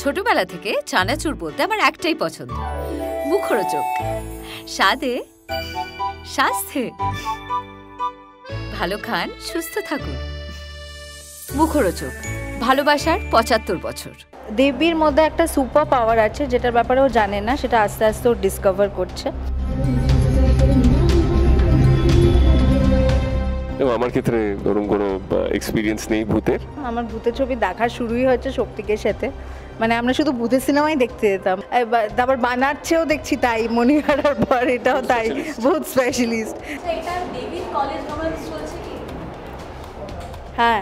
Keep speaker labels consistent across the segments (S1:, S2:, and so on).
S1: ছোটবেলা থেকে চানাচুর বলতে আমার একটাই পছন্দ, মুখরোচক, স্বাদে স্বাস্থ্যে। ভালো খান, সুস্থ থাকুন। মুখরোচক, ভালোবাসার ৭৫ বছর।
S2: দেবীর মধ্যে একটা সুপার পাওয়ার আছে যেটার ব্যাপারে ও জানে না, সেটা আস্তে আস্তে ও ডিসকভার করছে।
S3: আমার ক্ষেত্রে ওরকম কোনো এক্সপিরিয়েন্স নেই ভূতের।
S2: আমার ভূতের ছবি দেখা শুরুই হয়েছে শক্তিকের সাথে। মানে আমরা শুধু ভূতের সিনেমাই দেখতে যেতাম, তারপর বানাচ্ছেও দেখছি তাই, মণিহারার পর এটাও তাই, বহুত স্পেশালিস্ট। হ্যাঁ,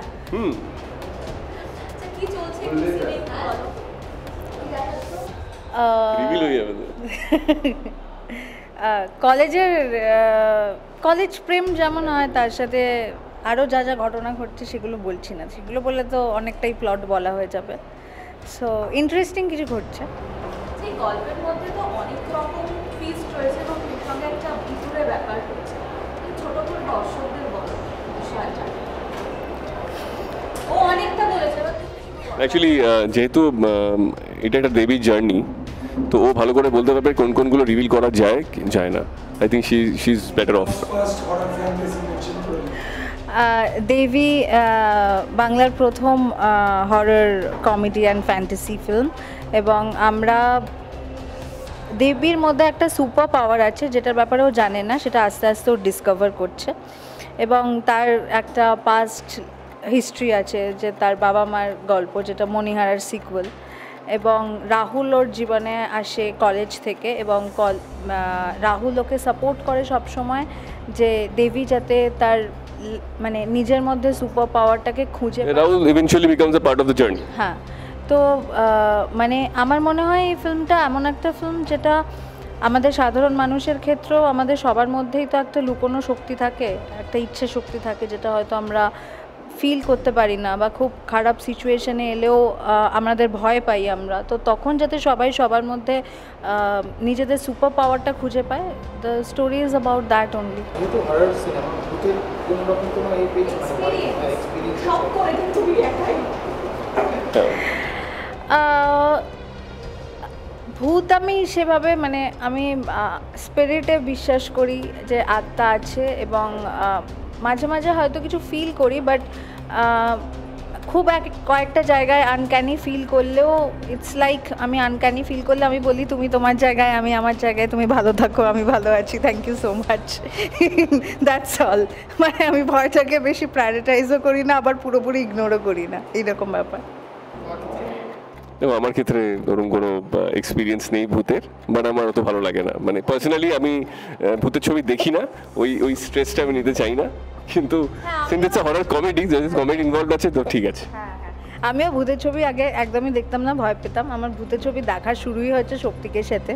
S2: কলেজ প্রেম যেমন হয় তার সাথে আরও যা যা ঘটনা ঘটছে সেগুলো বলছি না, সেগুলো বললে তো অনেকটাই প্লট বলা হয়ে যাবে। সো ইন্টারেস্টিং কিছু ঘটছে।
S4: সেই গল্পের মধ্যে তো অনেক রকম টুইস্ট রয়েছে এবং এর সঙ্গে একটা ভিতরে ব্যাপার হচ্ছে। ছোট করে দর্শকদের বলো বিষয়টা। ও অনেকটা বলেছে।
S3: অ্যাকচুয়ালি যেহেতু এটা একটা দেবীর জার্নি, তো ও ভালো করে বলতে পারবে কোন কোনগুলো রিভিল করা যায় যায় না। I think she is better off.
S2: Debi বাংলার প্রথম horror comedy and fantasy film, এবং আমরা দেবীর মধ্যে একটা সুপার পাওয়ার আছে যেটার ব্যাপারে ও জানে না, সেটা আস্তে আস্তে ও ডিসকভার করছে। এবং তার একটা পাস্ট হিস্ট্রি আছে, যে তার বাবা মার গল্প, যেটা মণিহারার সিকুয়েল। এবং রাহুল ওর জীবনে আসে কলেজ থেকে, এবং রাহুল ওকে সাপোর্ট করে সবসময় যে দেবী যাতে তার মানে নিজের মধ্যে সুপার পাওয়ারটাকে খুঁজে।
S3: Rahul eventually becomes a part of the journey.
S2: হ্যাঁ, তো মানে আমার মনে হয় এই ফিল্মটা এমন একটা ফিল্ম যেটা আমাদের সাধারণ মানুষের ক্ষেত্রেও, আমাদের সবার মধ্যেই তো একটা লুকোনো শক্তি থাকে, একটা ইচ্ছে শক্তি থাকে, যেটা হয়তো আমরা ফিল করতে পারি না, বা খুব খারাপ সিচুয়েশনে এলেও আমাদের ভয় পাই আমরা। তো তখন যাতে সবাই সবার মধ্যে নিজেদের সুপার পাওয়ারটা খুঁজে পায়, the story is about that only. ভূত আমি সেভাবে, মানে আমি স্পিরিটে বিশ্বাস করি, যে আত্মা আছে, এবং মাঝে মাঝে হয়তো কিছু ফিল করি, বাট খুব কয়েকটা জায়গায় আনক্যানি ফিল করলেও ইটস লাইক, আমি আনক্যানি ফিল করলে আমি বলি তুমি তোমার জায়গায়, আমি আমার জায়গায়, তুমি ভালো থাকো, আমি ভালো আছি, thank you so much, that's all. মানে আমি ভয়টাকে বেশি প্রায়োরিটাইজও করি না, আবার পুরোপুরি ইগনোরও করি না, এইরকম ব্যাপার।
S3: আমার ক্ষেত্রে ওরকম কোনো এক্সপিরিয়েন্স নেই ভূতের, বাট আমার অত ভালো লাগে না। মানে পার্সোনালি আমি ভূতের ছবি দেখি না, ওই স্ট্রেসটা আমি নিতে চাই না। কিন্তু since it's a horror comedy, comedy involved আছে, তো ঠিক আছে।
S2: আমিও ভূতের ছবি আগে একদমই দেখতাম না, ভয় পেতাম। আমার ভূতের ছবি দেখা শুরুই হয়েছে শক্তিকের সাথে।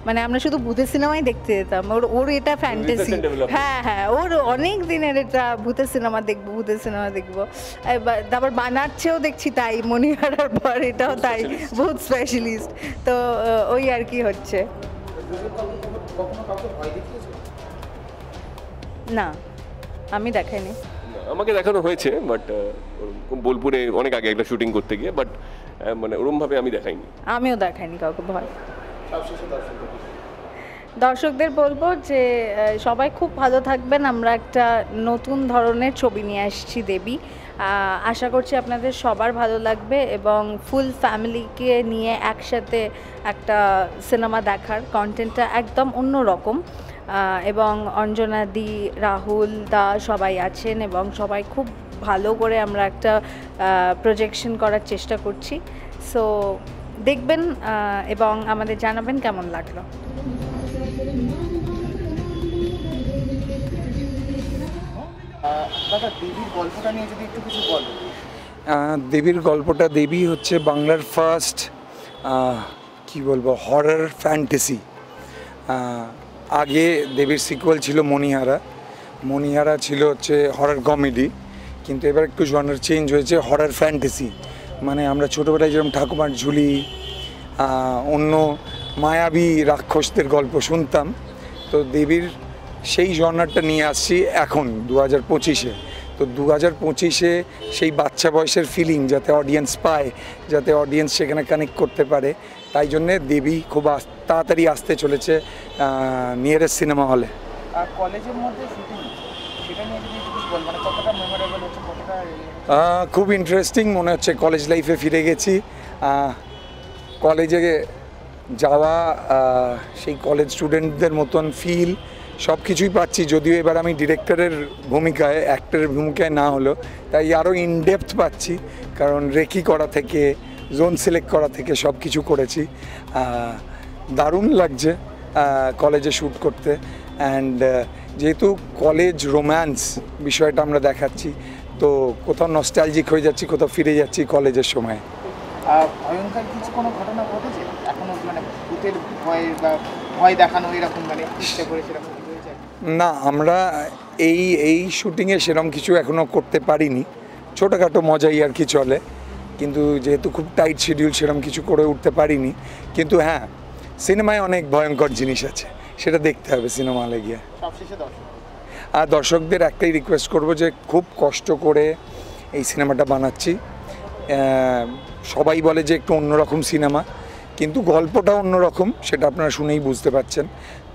S2: মানে আমরা শুধু ভূতের সিনেমাই দেখতে যেতাম, ওর এটা ফ্যান্টাসি। হ্যাঁ হ্যাঁ, ওর অনেক দিনের এটা ভূতের সিনেমা দেখবো, ভূতের সিনেমা দেখবো, তারপর বানাচ্ছেও দেখছি তাই, মণিহারার পর এটাও তাই, বহুত স্পেশালিস্ট। তো ওই আর কি হচ্ছে। না, আমি দেখাইনি।
S3: আমাকে দেখানো হয়েছে, বাট বোলপুরে অনেক আগে একটা শুটিং করতে গিয়ে, বাট মানে ওরমভাবে আমি দেখাইনি।
S2: আমিও দেখাইনি কাউকে ভয়। দর্শকদের বলবো যে সবাই খুব ভালো থাকবেন। আমরা একটা নতুন ধরনের ছবি নিয়ে আসছি দেবী, আশা করছি আপনাদের সবার ভালো লাগবে, এবং ফুল ফ্যামিলিকে নিয়ে একসাথে একটা সিনেমা দেখার কন্টেন্টটা একদম অন্য রকম। এবং অঞ্জনা দি, রাহুল দা সবাই আছেন, এবং সবাই খুব ভালো করে আমরা একটা প্রজেকশন করার চেষ্টা করছি। সো দেখবেন এবং আমাদের জানাবেন কেমন লাগলো।
S5: দেবীর গল্পটা, দেবী হচ্ছে বাংলার ফার্স্ট কি বলবো হরর ফ্যান্টাসি। আগে দেবীর সিকুয়েল ছিল মণিহারা, মণিহারা ছিল হচ্ছে হরর কমেডি, কিন্তু এবার একটু জনার চেঞ্জ হয়েছে, হরর ফ্যান্টাসি। মানে আমরা ছোটোবেলায় যেরকম ঠাকুমার ঝুলি, অন্য মায়াবী রাক্ষসদের গল্প শুনতাম, তো দেবীর সেই জনারটা নিয়ে আসছি এখন 2025-এ। তো 2025-এ সেই বাচ্চা বয়সের ফিলিং যাতে অডিয়েন্স পায়, যাতে অডিয়েন্স সেখানে কানেক্ট করতে পারে, তাই জন্যে দেবী খুব তাড়াতাড়ি আসতে চলেছে নিয়ারেস্ট সিনেমা হলে।
S6: কলেজের মধ্যে শুটিং, সেটা নিয়ে যদি কিছু বল, মানে কতটা মেমোরেবল হচ্ছে, কতটা
S5: খুব ইন্টারেস্টিং মনে হচ্ছে, কলেজ লাইফে ফিরে গেছি। কলেজে যাওয়া, সেই কলেজ স্টুডেন্টদের মতন ফিল সব কিছুই পাচ্ছি, যদিও এবার আমি ডিরেক্টরের ভূমিকায়, অ্যাক্টরের ভূমিকায় না হলো, তাই আরও ইনডেপথ পাচ্ছি, কারণ রেকি করা থেকে জোন সিলেক্ট করা থেকে সব কিছু করেছি। দারুণ লাগছে কলেজে শ্যুট করতে। অ্যান্ড যেহেতু কলেজ রোম্যান্স বিষয়টা আমরা দেখাচ্ছি, তো কোথাও নস্টালজিক হয়ে যাচ্ছি, কোথাও ফিরে যাচ্ছি কলেজের সময়।
S6: ভয়ঙ্কর কিছু কোনো ঘটনা ঘটেছে এখনো, মানে ভূতের ভয় বা ভয় দেখানো এরকম, মানে চেষ্টা করে সেরকম কিছু হয়েছে?
S5: না, আমরা এই শুটিংয়ে সেরকম কিছু এখনও করতে পারিনি, ছোটোখাটো মজাই আর কি চলে, কিন্তু যেহেতু খুব টাইট শিডিউল সেরকম কিছু করে উঠতে পারিনি। কিন্তু হ্যাঁ, সিনেমায় অনেক ভয়ঙ্কর জিনিস আছে, সেটা দেখতে হবে সিনেমা হলে গিয়ে।
S6: সবশেষে
S5: আর দর্শকদের একটাই রিকোয়েস্ট করব যে খুব কষ্ট করে এই সিনেমাটা বানাচ্ছি। সবাই বলে যে একটু অন্যরকম সিনেমা, কিন্তু গল্পটা অন্যরকম, সেটা আপনারা শুনেই বুঝতে পারছেন।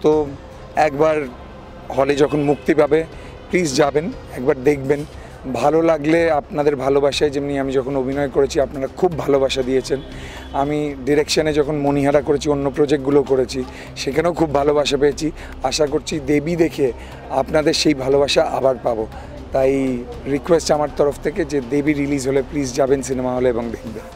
S5: তো একবার হলে যখন মুক্তি পাবে প্লিজ যাবেন, একবার দেখবেন, ভালো লাগলে আপনাদের ভালোবাসায়, যেমনি আমি যখন অভিনয় করেছি আপনারা খুব ভালোবাসা দিয়েছেন, আমি ডিরেকশানে যখন মণিহারা করেছি, অন্য প্রজেক্টগুলো করেছি, সেখানেও খুব ভালোবাসা পেয়েছি। আশা করছি দেবী দেখে আপনাদের সেই ভালোবাসা আবার পাবো। তাই রিকোয়েস্ট আমার তরফ থেকে যে দেবী রিলিজ হলে প্লিজ যাবেন সিনেমা হলে এবং দেখবেন।